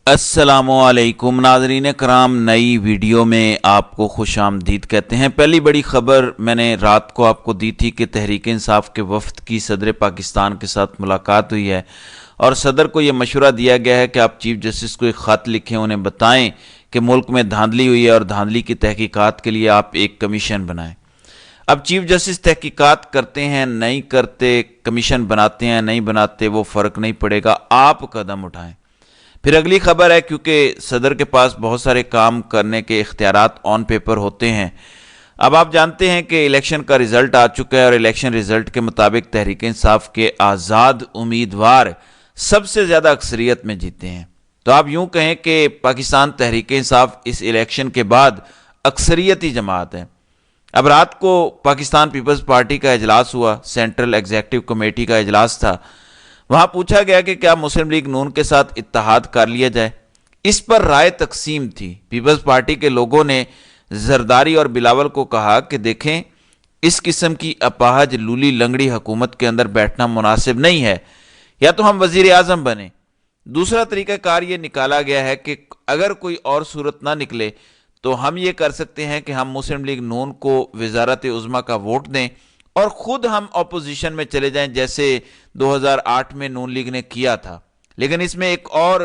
السلام علیکم ناظرین کرام، نئی ویڈیو میں آپ کو خوش آمدید کہتے ہیں۔ پہلی بڑی خبر میں نے رات کو آپ کو دی تھی کہ تحریک انصاف کے وفد کی صدر پاکستان کے ساتھ ملاقات ہوئی ہے اور صدر کو یہ مشورہ دیا گیا ہے کہ آپ چیف جسٹس کو ایک خط لکھیں، انہیں بتائیں کہ ملک میں دھاندلی ہوئی ہے اور دھاندلی کی تحقیقات کے لیے آپ ایک کمیشن بنائیں۔ اب چیف جسٹس تحقیقات کرتے ہیں نہیں کرتے، کمیشن بناتے ہیں نہیں بناتے، وہ فرق نہیں پڑے گا، آپ قدم اٹھائیں۔ پھر اگلی خبر ہے، کیونکہ صدر کے پاس بہت سارے کام کرنے کے اختیارات آن پیپر ہوتے ہیں۔ اب آپ جانتے ہیں کہ الیکشن کا رزلٹ آ چکا ہے اور الیکشن رزلٹ کے مطابق تحریک انصاف کے آزاد امیدوار سب سے زیادہ اکثریت میں جیتے ہیں۔ تو آپ یوں کہیں کہ پاکستان تحریک انصاف اس الیکشن کے بعد اکثریتی جماعت ہے۔ اب رات کو پاکستان پیپلز پارٹی کا اجلاس ہوا، سینٹرل ایگزیکٹو کمیٹی کا اجلاس تھا۔ وہاں پوچھا گیا کہ کیا مسلم لیگ نون کے ساتھ اتحاد کر لیا جائے۔ اس پر رائے تقسیم تھی۔ پیپلز پارٹی کے لوگوں نے زرداری اور بلاول کو کہا کہ دیکھیں، اس قسم کی اپاہج لولی لنگڑی حکومت کے اندر بیٹھنا مناسب نہیں ہے، یا تو ہم وزیر اعظم بنیں۔ دوسرا طریقہ کار یہ نکالا گیا ہے کہ اگر کوئی اور صورت نہ نکلے تو ہم یہ کر سکتے ہیں کہ ہم مسلم لیگ نون کو وزارت عظمیٰ کا ووٹ دیں اور خود ہم اپوزیشن میں چلے جائیں، جیسے 2008 میں نون لیگ نے کیا تھا۔ لیکن اس میں ایک اور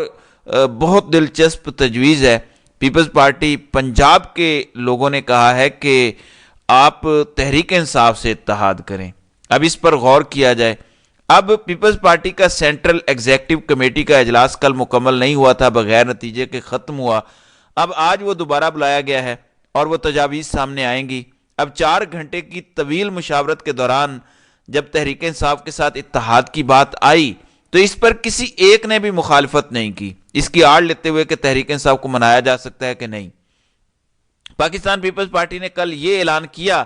بہت دلچسپ تجویز ہے۔ پیپلز پارٹی پنجاب کے لوگوں نے کہا ہے کہ آپ تحریک انصاف سے اتحاد کریں۔ اب اس پر غور کیا جائے۔ اب پیپلز پارٹی کا سینٹرل ایگزیکٹو کمیٹی کا اجلاس کل مکمل نہیں ہوا تھا، بغیر نتیجے کے ختم ہوا۔ اب آج وہ دوبارہ بلایا گیا ہے اور وہ تجاویز سامنے آئیں گی۔ اب 4 گھنٹے کی طویل مشاورت کے دوران جب تحریک انصاف کے ساتھ اتحاد کی بات آئی تو اس پر کسی ایک نے بھی مخالفت نہیں کی، اس کی آڑ لیتے ہوئے کہ تحریک انصاف کو منایا جا سکتا ہے کہ نہیں۔ پاکستان پیپلز پارٹی نے کل یہ اعلان کیا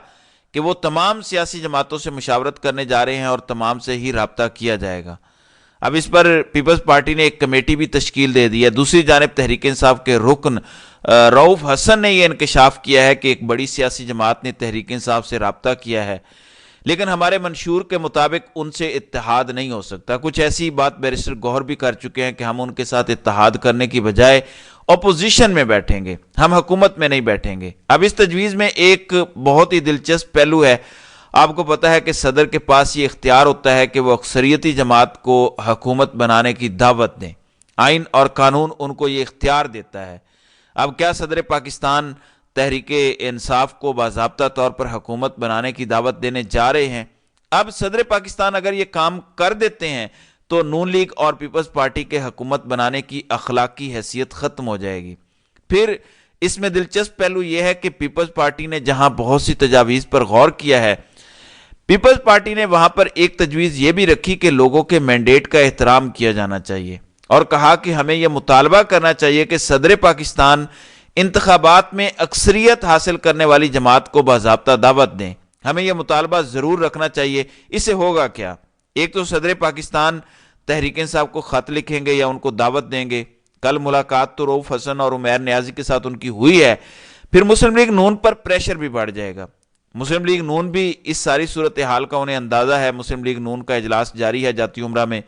کہ وہ تمام سیاسی جماعتوں سے مشاورت کرنے جا رہے ہیں اور تمام سے ہی رابطہ کیا جائے گا۔ اب اس پر پیپلز پارٹی نے ایک کمیٹی بھی تشکیل دے دی ہے۔ دوسری جانب تحریک انصاف کے رکن رؤف حسن نے یہ انکشاف کیا ہے کہ ایک بڑی سیاسی جماعت نے تحریک انصاف سے رابطہ کیا ہے، لیکن ہمارے منشور کے مطابق ان سے اتحاد نہیں ہو سکتا۔ کچھ ایسی بات بیرسٹر گوہر بھی کر چکے ہیں کہ ہم ان کے ساتھ اتحاد کرنے کی بجائے اپوزیشن میں بیٹھیں گے، ہم حکومت میں نہیں بیٹھیں گے۔ اب اس تجویز میں ایک بہت ہی دلچسپ پہلو ہے۔ آپ کو پتا ہے کہ صدر کے پاس یہ اختیار ہوتا ہے کہ وہ اکثریتی جماعت کو حکومت بنانے کی دعوت دیں۔ آئین اور قانون ان کو یہ اختیار دیتا ہے۔ اب کیا صدر پاکستان تحریک انصاف کو باضابطہ طور پر حکومت بنانے کی دعوت دینے جا رہے ہیں؟ اب صدر پاکستان اگر یہ کام کر دیتے ہیں تو نون لیگ اور پیپلز پارٹی کے حکومت بنانے کی اخلاقی حیثیت ختم ہو جائے گی۔ پھر اس میں دلچسپ پہلو یہ ہے کہ پیپلز پارٹی نے جہاں بہت سی تجاویز پر غور کیا ہے، پیپلز پارٹی نے وہاں پر ایک تجویز یہ بھی رکھی کہ لوگوں کے مینڈیٹ کا احترام کیا جانا چاہیے، اور کہا کہ ہمیں یہ مطالبہ کرنا چاہیے کہ صدر پاکستان انتخابات میں اکثریت حاصل کرنے والی جماعت کو باضابطہ دعوت دیں۔ ہمیں یہ مطالبہ ضرور رکھنا چاہیے۔ اس سے ہوگا کیا؟ ایک تو صدر پاکستان تحریک انصاف کو خط لکھیں گے یا ان کو دعوت دیں گے۔ کل ملاقات تو رؤف حسن اور عمیر نیازی کے ساتھ ان کی ہوئی ہے۔ پھر مسلم لیگ نون پر پریشر بھی بڑھ جائے گا۔ مسلم لیگ نون بھی اس ساری صورتحال کا انہیں اندازہ ہے۔ مسلم لیگ نون کا اجلاس جاری ہے جاتی عمرہ میں۔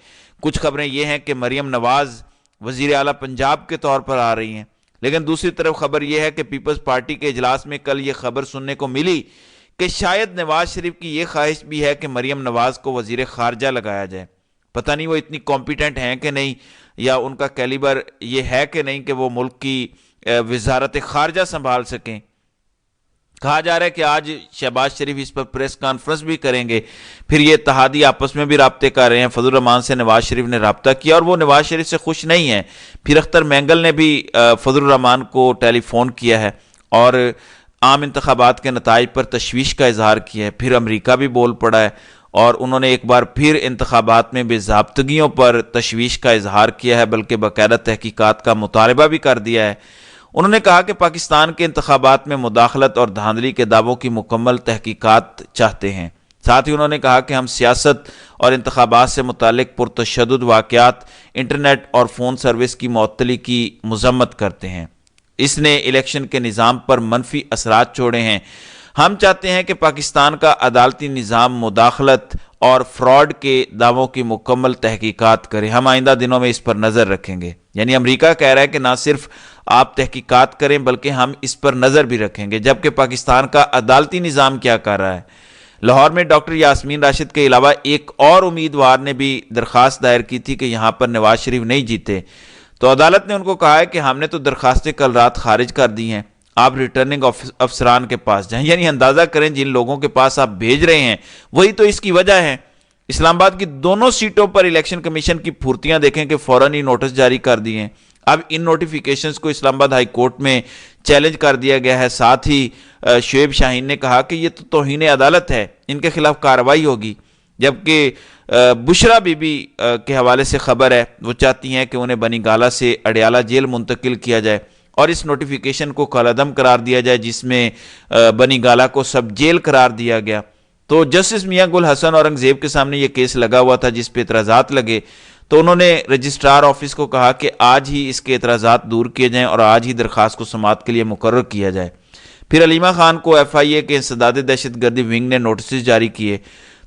کچھ خبریں یہ ہیں کہ مریم نواز وزیر اعلیٰ پنجاب کے طور پر آ رہی ہیں، لیکن دوسری طرف خبر یہ ہے کہ پیپلز پارٹی کے اجلاس میں کل یہ خبر سننے کو ملی کہ شاید نواز شریف کی یہ خواہش بھی ہے کہ مریم نواز کو وزیر خارجہ لگایا جائے۔ پتہ نہیں وہ اتنی کمپیٹنٹ ہیں کہ نہیں، یا ان کا کیلیبر یہ ہے کہ نہیں کہ وہ ملک کی وزارت خارجہ سنبھال سکیں۔ کہا جا رہا ہے کہ آج شہباز شریف اس پر پریس کانفرنس بھی کریں گے۔ پھر یہ اتحادی آپس میں بھی رابطے کر رہے ہیں۔ فضل الرحمان سے نواز شریف نے رابطہ کیا اور وہ نواز شریف سے خوش نہیں ہیں۔ پھر اختر مینگل نے بھی فضل الرحمان کو ٹیلی فون کیا ہے اور عام انتخابات کے نتائج پر تشویش کا اظہار کیا ہے۔ پھر امریکہ بھی بول پڑا ہے اور انہوں نے ایک بار پھر انتخابات میں بے ضابطگیوں پر تشویش کا اظہار کیا ہے، بلکہ باقاعدہ تحقیقات کا مطالبہ بھی کر دیا ہے۔ انہوں نے کہا کہ پاکستان کے انتخابات میں مداخلت اور دھاندلی کے دعووں کی مکمل تحقیقات چاہتے ہیں۔ ساتھ ہی انہوں نے کہا کہ ہم سیاست اور انتخابات سے متعلق پرتشدد واقعات، انٹرنیٹ اور فون سروس کی معطلی کی مذمت کرتے ہیں۔ اس نے الیکشن کے نظام پر منفی اثرات چھوڑے ہیں۔ ہم چاہتے ہیں کہ پاکستان کا عدالتی نظام مداخلت اور فراڈ کے دعووں کی مکمل تحقیقات کرے. ہم آئندہ دنوں میں اس پر نظر رکھیں گے. یعنی امریکہ کہہ رہا ہے کہ نہ صرف آپ تحقیقات کریں بلکہ ہم اس پر نظر بھی رکھیں گے. جبکہ پاکستان کا عدالتی نظام کیا کر رہا ہے؟ لاہور میں ڈاکٹر یاسمین راشد کے علاوہ ایک اور امیدوار نے بھی درخواست دائر کی تھی کہ یہاں پر نواز شریف نہیں جیتے، تو عدالت نے ان کو کہا ہے کہ ہم نے تو درخواستیں کل رات خارج کر دی ہیں، آپ ریٹرننگ افسران کے پاس جائیں. یعنی اندازہ کریں جن لوگوں کے پاس آپ بھیج رہے ہیں وہی تو اس کی وجہ ہے. اسلام آباد کی دونوں سیٹوں پر الیکشن کمیشن کی پھرتیاں دیکھیں کہ فوراً ہی نوٹس جاری کر دیے ہیں. اب ان نوٹیفیکیشنز کو اسلام آباد ہائی کورٹ میں چیلنج کر دیا گیا ہے. ساتھ ہی شعیب شاہین نے کہا کہ یہ تو توہین عدالت ہے، ان کے خلاف کارروائی ہوگی. جبکہ بشرا بی بی کے حوالے سے خبر ہے، وہ چاہتی ہیں کہ انہیں بنی گالہ سے اڈیالہ جیل منتقل کیا جائے اور اس نوٹیفیکیشن کو کالعدم قرار دیا جائے جس میں بنی گالہ کو سب جیل قرار دیا گیا. تو جسٹس میاں گل حسن اورنگزیب کے سامنے یہ کیس لگا ہوا تھا جس پہ اعتراضات لگے، تو انہوں نے رجسٹرار آفس کو کہا کہ آج ہی اس کے اعتراضات دور کیے جائیں اور آج ہی درخواست کو سماعت کے لیے مقرر کیا جائے. پھر علیمہ خان کو ایف آئی اے کے انسداد دہشت گردی ونگ نے نوٹسز جاری کیے،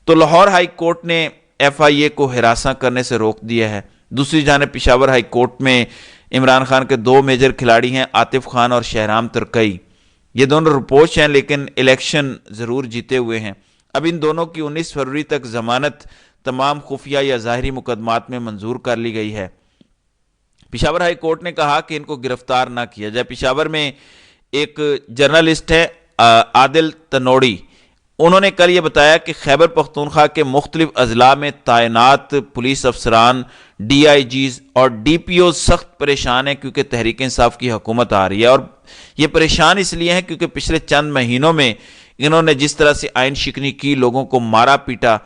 تو لاہور ہائی کورٹ نے ایف آئی اے کو ہراساں کرنے سے روک دیا ہے. دوسری جانب پشاور ہائی کورٹ میں عمران خان کے دو میجر کھلاڑی ہیں، عاطف خان اور شہرام ترکئی. یہ دونوں رپوش ہیں لیکن الیکشن ضرور جیتے ہوئے ہیں. اب ان دونوں کی 19 فروری تک ضمانت تمام خفیہ یا ظاہری مقدمات میں منظور کر لی گئی ہے. پشاور ہائی کورٹ نے کہا کہ ان کو گرفتار نہ کیا جائے. پشاور میں ایک جرنلسٹ ہے عادل تنوڑی، انہوں نے کل یہ بتایا کہ خیبر پختونخوا کے مختلف اضلاع میں تعینات پولیس افسران، ڈی آئی جیز اور ڈی پی اوز سخت پریشان ہیں کیونکہ تحریک انصاف کی حکومت آ رہی ہے. اور یہ پریشان اس لیے ہیں کیونکہ پچھلے چند مہینوں میں انہوں نے جس طرح سے آئین شکنی کی، لوگوں کو مارا پیٹا.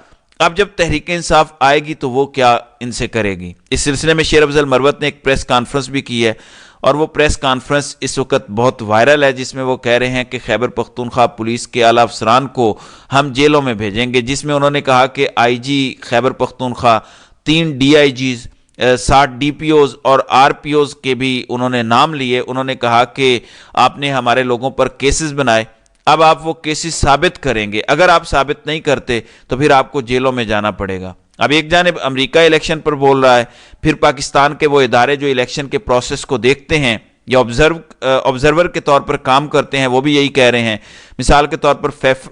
اب جب تحریک انصاف آئے گی تو وہ کیا ان سے کرے گی؟ اس سلسلے میں شیر افضل مروت نے ایک پریس کانفرنس بھی کی ہے اور وہ پریس کانفرنس اس وقت بہت وائرل ہے، جس میں وہ کہہ رہے ہیں کہ خیبر پختونخوا پولیس کے اعلیٰ افسران کو ہم جیلوں میں بھیجیں گے. جس میں انہوں نے کہا کہ I G Khyber Pakhtunkhwa, 3 D I Gs, 60 D P Os اور آر پی اوز کے بھی انہوں نے نام لیے. انہوں نے کہا کہ آپ نے ہمارے لوگوں پر کیسز بنائے، اب آپ وہ کیسز ثابت کریں گے، اگر آپ ثابت نہیں کرتے تو پھر آپ کو جیلوں میں جانا پڑے گا. اب ایک جانب امریکہ الیکشن پر بول رہا ہے، پھر پاکستان کے وہ ادارے جو الیکشن کے پروسیس کو دیکھتے ہیں یا آبزرور کے طور پر کام کرتے ہیں وہ بھی یہی کہہ رہے ہیں. مثال کے طور پر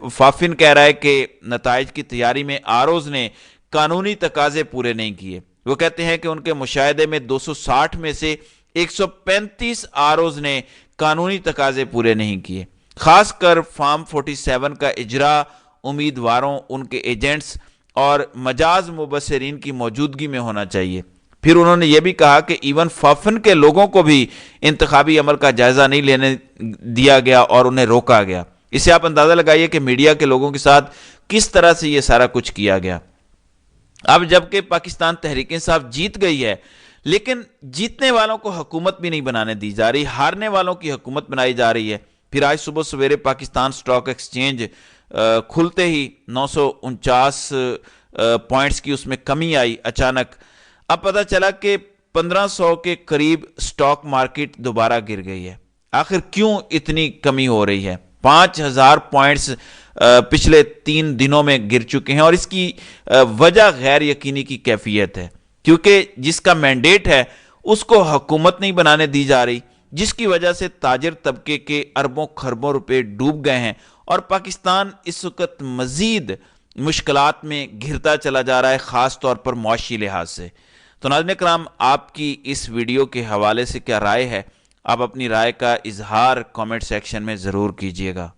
فافن کہہ رہا ہے کہ نتائج کی تیاری میں آروز نے قانونی تقاضے پورے نہیں کیے. وہ کہتے ہیں کہ ان کے مشاہدے میں 260 میں سے 135 آروز نے قانونی تقاضے پورے نہیں کیے. خاص کر فارم 47 کا اجرا امیدواروں، ان کے ایجنٹس اور مجاز مبصرین کی موجودگی میں ہونا چاہیے. پھر انہوں نے یہ بھی کہا کہ ایون فافن کے لوگوں کو بھی انتخابی عمل کا جائزہ نہیں لینے دیا گیا اور انہیں روکا گیا. اس سے آپ اندازہ لگائیے کہ میڈیا کے لوگوں کے ساتھ کس طرح سے یہ سارا کچھ کیا گیا. اب جبکہ پاکستان تحریک انصاف جیت گئی ہے لیکن جیتنے والوں کو حکومت بھی نہیں بنانے دی جا رہی، ہارنے والوں کی حکومت بنائی جا رہی ہے. پھر آج صبح سویرے پاکستان سٹاک ایکسچینج کھلتے ہی 949 پوائنٹس کی اس میں کمی آئی اچانک. اب پتہ چلا کہ 1500 کے قریب سٹاک مارکیٹ دوبارہ گر گئی ہے. آخر کیوں اتنی کمی ہو رہی ہے؟ 5000 پوائنٹس پچھلے 3 دنوں میں گر چکے ہیں اور اس کی وجہ غیر یقینی کی کیفیت ہے کیونکہ جس کا مینڈیٹ ہے اس کو حکومت نہیں بنانے دی جا رہی، جس کی وجہ سے تاجر طبقے کے اربوں خربوں روپے ڈوب گئے ہیں اور پاکستان اس وقت مزید مشکلات میں گھرتا چلا جا رہا ہے، خاص طور پر معاشی لحاظ سے. تو ناظرین کرام، آپ کی اس ویڈیو کے حوالے سے کیا رائے ہے؟ آپ اپنی رائے کا اظہار کامنٹ سیکشن میں ضرور کیجیے گا.